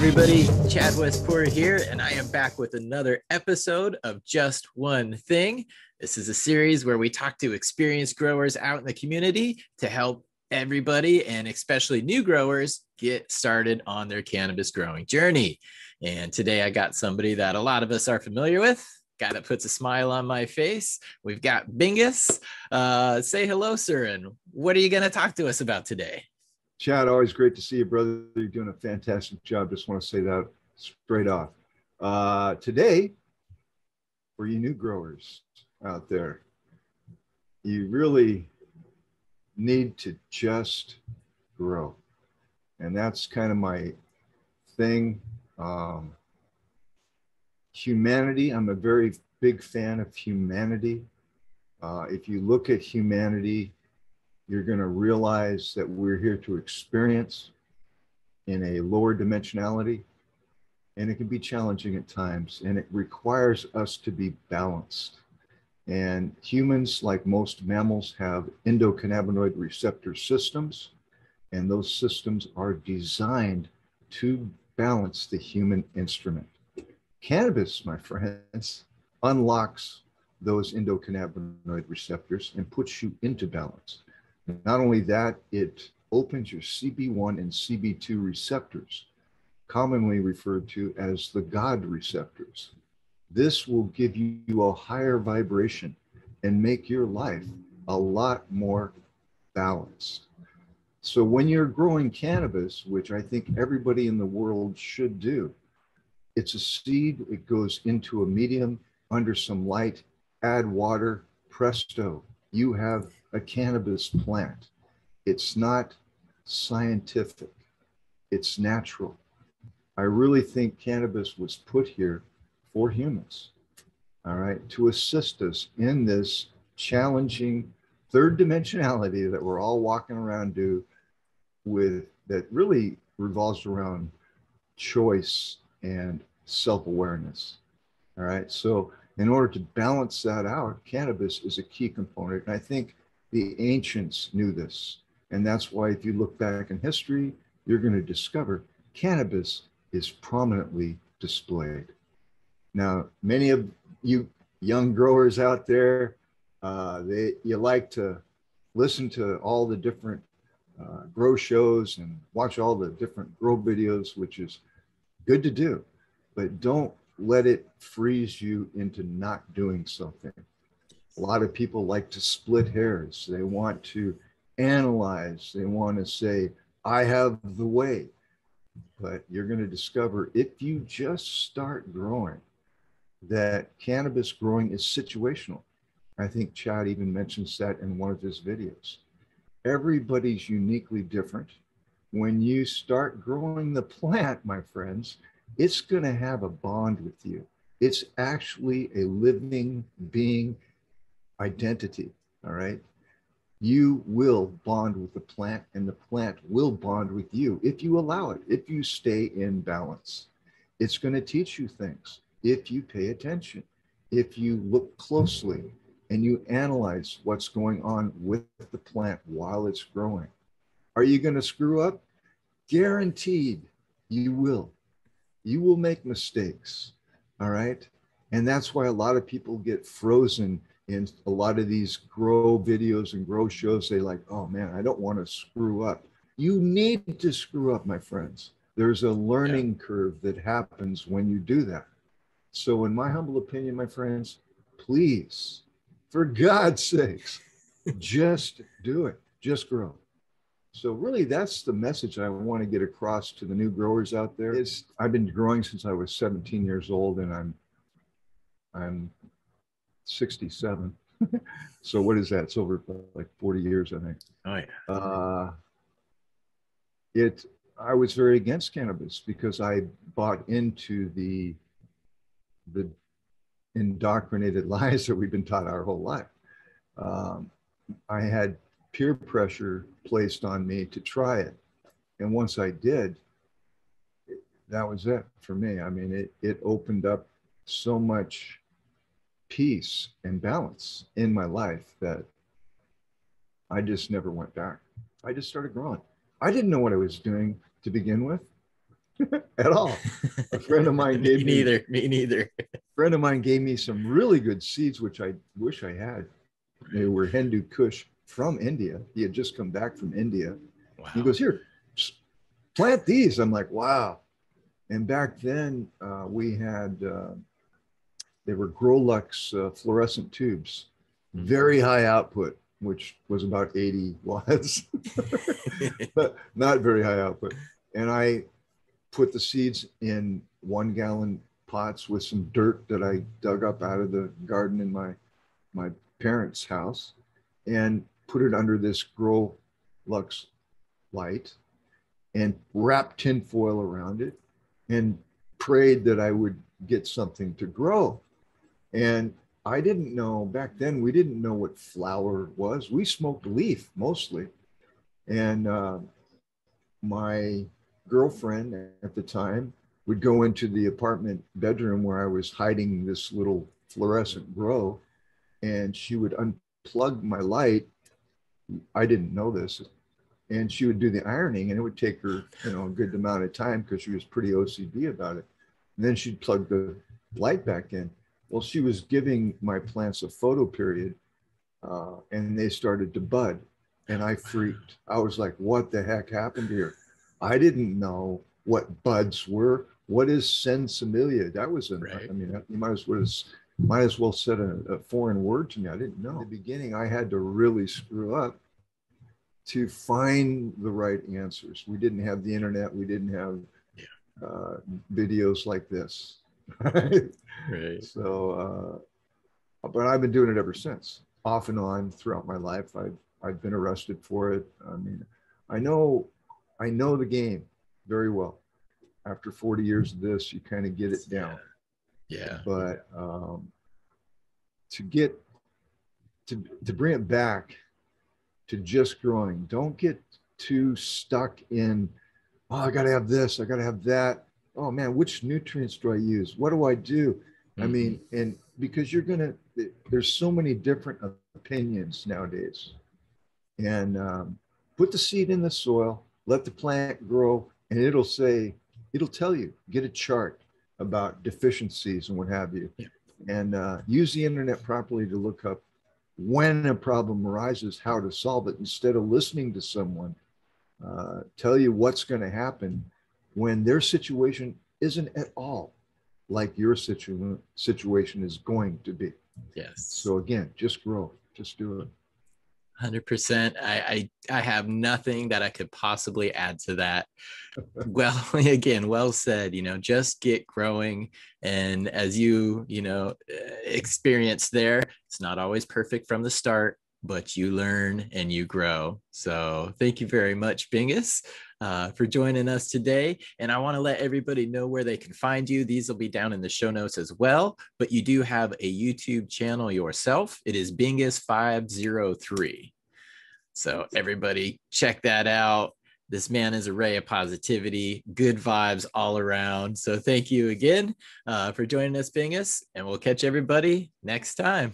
Everybody, Chad Westport here, and I am back with another episode of Just One Thing. This is a series where we talk to experienced growers out in the community to help everybody, and especially new growers, get started on their cannabis growing journey. And today I got somebody that a lot of us are familiar with, guy that puts a smile on my face. We've got Bingus. Say hello, sir, and what are you going to talk to us about today? Chad, always great to see you, brother. You're doing a fantastic job. Just want to say that straight off. Today, for you new growers out there, you really need to just grow. And that's kind of my thing. Humanity, I'm a very big fan of humanity. If you look at humanity, you're going to realize that we're here to experience in a lower dimensionality, and it can be challenging at times, and it requires us to be balanced. And humans, like most mammals, have endocannabinoid receptor systems, and those systems are designed to balance the human instrument. Cannabis, my friends, unlocks those endocannabinoid receptors and puts you into balance. Not only that, it opens your CB1 and CB2 receptors, commonly referred to as the God receptors. This will give you a higher vibration and make your life a lot more balanced. So when you're growing cannabis, which I think everybody in the world should do, it's a seed, it goes into a medium under some light, add water, presto, you have a cannabis plant. It's not scientific, it's natural. I really think cannabis was put here for humans, all right, to assist us in this challenging third dimensionality that we're all walking around with, that really revolves around choice and self-awareness. All right, so in order to balance that out, cannabis is a key component. And I think the ancients knew this. And that's why if you look back in history, you're going to discover cannabis is prominently displayed. Now, many of you young growers out there, you like to listen to all the different grow shows and watch all the different grow videos, which is good to do, but don't let it freeze you into not doing something. A lot of people like to split hairs. They want to analyze. They want to say, I have the way. But you're going to discover, if you just start growing, that cannabis growing is situational. I think Chad even mentions that in one of his videos. Everybody's uniquely different. When you start growing the plant, my friends, it's going to have a bond with you. It's actually a living being identity, all right? You will bond with the plant, and the plant will bond with you if you allow it, if you stay in balance. It's going to teach you things if you pay attention, if you look closely and you analyze what's going on with the plant while it's growing. Are you going to screw up? Guaranteed you will. You will make mistakes, all right? And that's why a lot of people get frozen in a lot of these grow videos and grow shows. They like, oh man, I don't want to screw up. You need to screw up, my friends. There's a learning curve that happens when you do that. So in my humble opinion, my friends, please, for God's sakes, just do it. Just grow. So really, that's the message I want to get across to the new growers out there. I've been growing since I was 17 years old, and I'm 67. So what is that? It's over like 40 years, I think. Oh yeah. I was very against cannabis because I bought into the indoctrinated lies that we've been taught our whole life. Um, I had peer pressure placed on me to try it. And once I did, that was it for me. I mean, it opened up so much peace and balance in my life that I just never went back. I just started growing. I didn't know what I was doing to begin with at all. A friend of mine gave Me neither. friend of mine gave me some really good seeds, which I wish I had. They were Hindu Kush from India. He had just come back from India. Wow. He goes, here, plant these. I'm like, wow. And back then we had, they were Grolux fluorescent tubes, very high output, which was about 80 watts, but not very high output. And I put the seeds in 1 gallon pots with some dirt that I dug up out of the garden in my parents' house and put it under this Grolux light and wrapped tinfoil around it and prayed that I would get something to grow. And I didn't know back then, we didn't know what flower was. We smoked leaf mostly. And my girlfriend at the time would go into the apartment bedroom where I was hiding this little fluorescent grow, and she would unplug my light. I didn't know this. And she would do the ironing, and it would take her, a good amount of time because she was pretty OCD about it. And then she'd plug the light back in. Well, she was giving my plants a photo period, and they started to bud. And I freaked. I was like, what the heck happened here? I didn't know what buds were. What is sensimilia? That was right. I mean, you might as well said a foreign word to me. I didn't know. In the beginning, I had to really screw up to find the right answers. We didn't have the internet. We didn't have videos like this. Right. So, but I've been doing it ever since, off and on throughout my life. I've been arrested for it. I mean, I know the game very well. After 40 years of this, you kind of get it down. Yeah. But to bring it back to just growing, don't get too stuck in, oh, I got to have this, I got to have that. Oh man, which nutrients do I use? What do I do? I mean, and because there's so many different opinions nowadays. And put the seed in the soil, let the plant grow, and it'll tell you, get a chart about deficiencies and what have you. Yeah. And use the internet properly to look up when a problem arises, how to solve it, instead of listening to someone tell you what's going to happen when their situation isn't at all like your situation is going to be. Yes. So again, just grow, just do it. 100%. I have nothing that I could possibly add to that. Well, again, well said. Just get growing, and as you experience there, it's not always perfect from the start, but you learn and you grow. So thank you very much, Bingus, for joining us today. And I want to let everybody know where they can find you. These will be down in the show notes as well, but you do have a YouTube channel yourself. It is Bingus 503. So everybody check that out. This man is a ray of positivity, good vibes all around. So thank you again for joining us, Bingus, and we'll catch everybody next time.